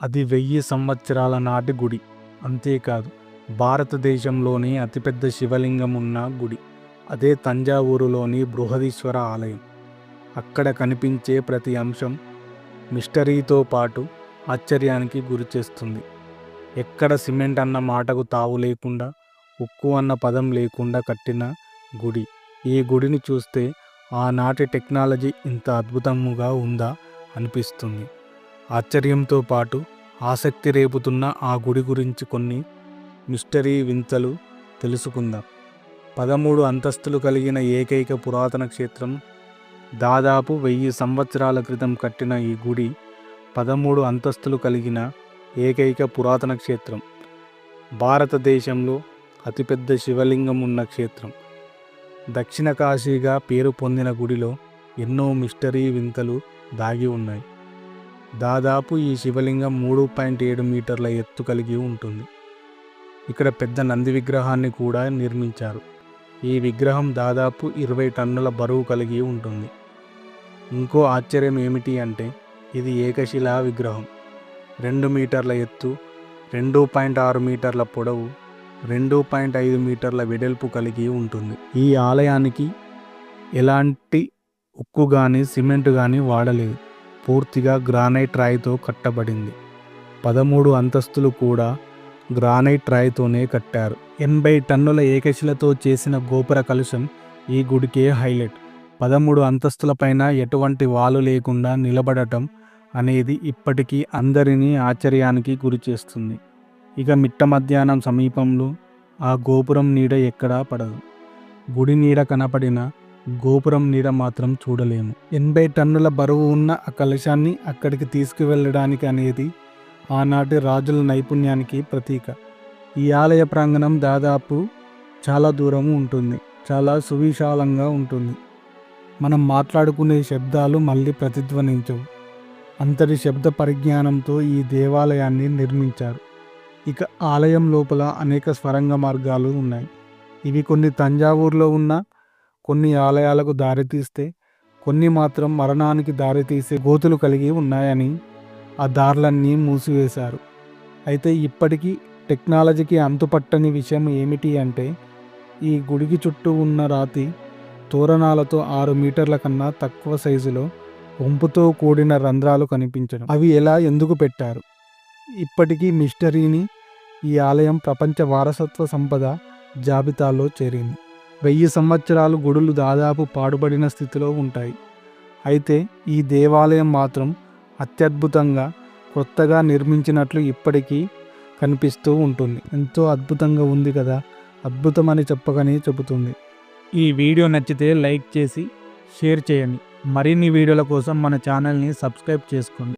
అది 1000 సంవత్సరాల నాటి గుడి. అంతేకాదు, భారతదేశంలోనే అతిపెద్ద శివలింగం ఉన్న గుడి. అదే తంజావూరులోని బృహదీశ్వర ఆలయం. అక్కడ కనిపించే ప్రతి అంశం మిస్టరీతో పాటు ఆశ్చర్యానికి గురిచేస్తుంది. ఎక్కడ సిమెంట్ అన్న మాటకు తావు లేకుండా, ఉక్కు అన్న పదం లేకుండా కట్టిన గుడి. ఈ గుడిని చూస్తే ఆనాటి టెక్నాలజీ ఇంత అద్భుతముగా ఉందా అనిపిస్తుంది. ఆశ్చర్యంతో పాటు ఆసక్తి రేపుతున్న ఆ గుడి గురించి కొన్ని మిస్టరీ వింతలు తెలుసుకుందాం. 13 అంతస్తులు కలిగిన ఏకైక పురాతన క్షేత్రం. దాదాపు 1000 సంవత్సరాల క్రితం కట్టిన ఈ గుడి 13 అంతస్తులు కలిగిన ఏకైక పురాతన క్షేత్రం. భారతదేశంలో అతిపెద్ద శివలింగం ఉన్న క్షేత్రం. దక్షిణ కాశీగా పేరు పొందిన గుడిలో ఎన్నో మిస్టరీ వింతలు దాగి ఉన్నాయి. దాదాపు ఈ శివలింగం 3.7 మీటర్ల ఎత్తు కలిగి ఉంటుంది. ఇక్కడ పెద్ద నంది విగ్రహాన్ని కూడా నిర్మించారు. ఈ విగ్రహం దాదాపు 20 టన్నుల బరువు కలిగి ఉంటుంది. ఇంకో ఆశ్చర్యం ఏమిటి అంటే, ఇది ఏకశిలా విగ్రహం. 2 మీటర్ల ఎత్తు, 2.6 మీటర్ల పొడవు, 2.5 మీటర్ల వెడల్పు కలిగి ఉంటుంది. ఈ ఆలయానికి ఎలాంటి ఉక్కు కానీ సిమెంట్ కానీ వాడలేదు. పూర్తిగా గ్రానైట్ రాయితో కట్టబడింది. 13 అంతస్తులు కూడా గ్రానైట్ రాయితోనే కట్టారు. 80 టన్నుల ఏకశిలతో చేసిన గోపుర కలశం ఈ గుడికే హైలైట్. 13 అంతస్తులపైన ఎటువంటి వాలు లేకుండా నిలబడటం అనేది ఇప్పటికీ అందరినీ ఆశ్చర్యానికి గురిచేస్తుంది. ఇక మిట్ట మధ్యాహ్నం సమీపంలో ఆ గోపురం నీడ ఎక్కడా పడదు. గుడి నీడ కనపడిన గోపురం నీడ మాత్రం చూడలేము. 80 టన్నుల బరువు ఉన్న ఆ కలశాన్ని అక్కడికి తీసుకువెళ్ళడానికి అనేది ఆనాటి రాజుల నైపుణ్యానికి ప్రతీక. ఈ ఆలయ ప్రాంగణం దాదాపు చాలా దూరం ఉంటుంది. చాలా సువిశాలంగా ఉంటుంది. మనం మాట్లాడుకునే శబ్దాలు మళ్ళీ ప్రతిధ్వనించవు. అంతటి శబ్ద పరిజ్ఞానంతో ఈ దేవాలయాన్ని నిర్మించారు. ఇక ఆలయం లోపల అనేక స్వరంగ మార్గాలు ఉన్నాయి. ఇవి కొన్ని తంజావూరులో ఉన్న కొన్ని ఆలయాలకు దారితీస్తే, కొన్ని మాత్రం మరణానికి దారితీసే గోతులు కలిగి ఉన్నాయని ఆ దారులన్నీ మూసివేశారు. అయితే ఇప్పటికీ టెక్నాలజీకి అంతుపట్టని విషయం ఏమిటి అంటే, ఈ గుడికి చుట్టూ ఉన్న రాతి తోరణాలతో 6 మీటర్ల కన్నా తక్కువ సైజులో వంపుతో కూడిన రంధ్రాలు కనిపించడం. అవి ఎలా ఎందుకు పెట్టారు? ఇప్పటికీ మిస్టరీని. ఈ ఆలయం ప్రపంచ వారసత్వ సంపద జాబితాలో చేరింది. 1000 సంవత్సరాలు గుడులు దాదాపు పాడుబడిన స్థితిలో ఉంటాయి. అయితే ఈ దేవాలయం మాత్రం అత్యద్భుతంగా కొత్తగా నిర్మించినట్లు ఇప్పటికీ కనిపిస్తూ ఉంటుంది. ఎంతో అద్భుతంగా ఉంది కదా. అద్భుతమని చెప్పకనే చెబుతుంది. ఈ వీడియో నచ్చితే లైక్ చేసి షేర్ చేయండి. మరిన్ని వీడియోల కోసం మన ఛానల్ని సబ్స్క్రైబ్ చేసుకోండి.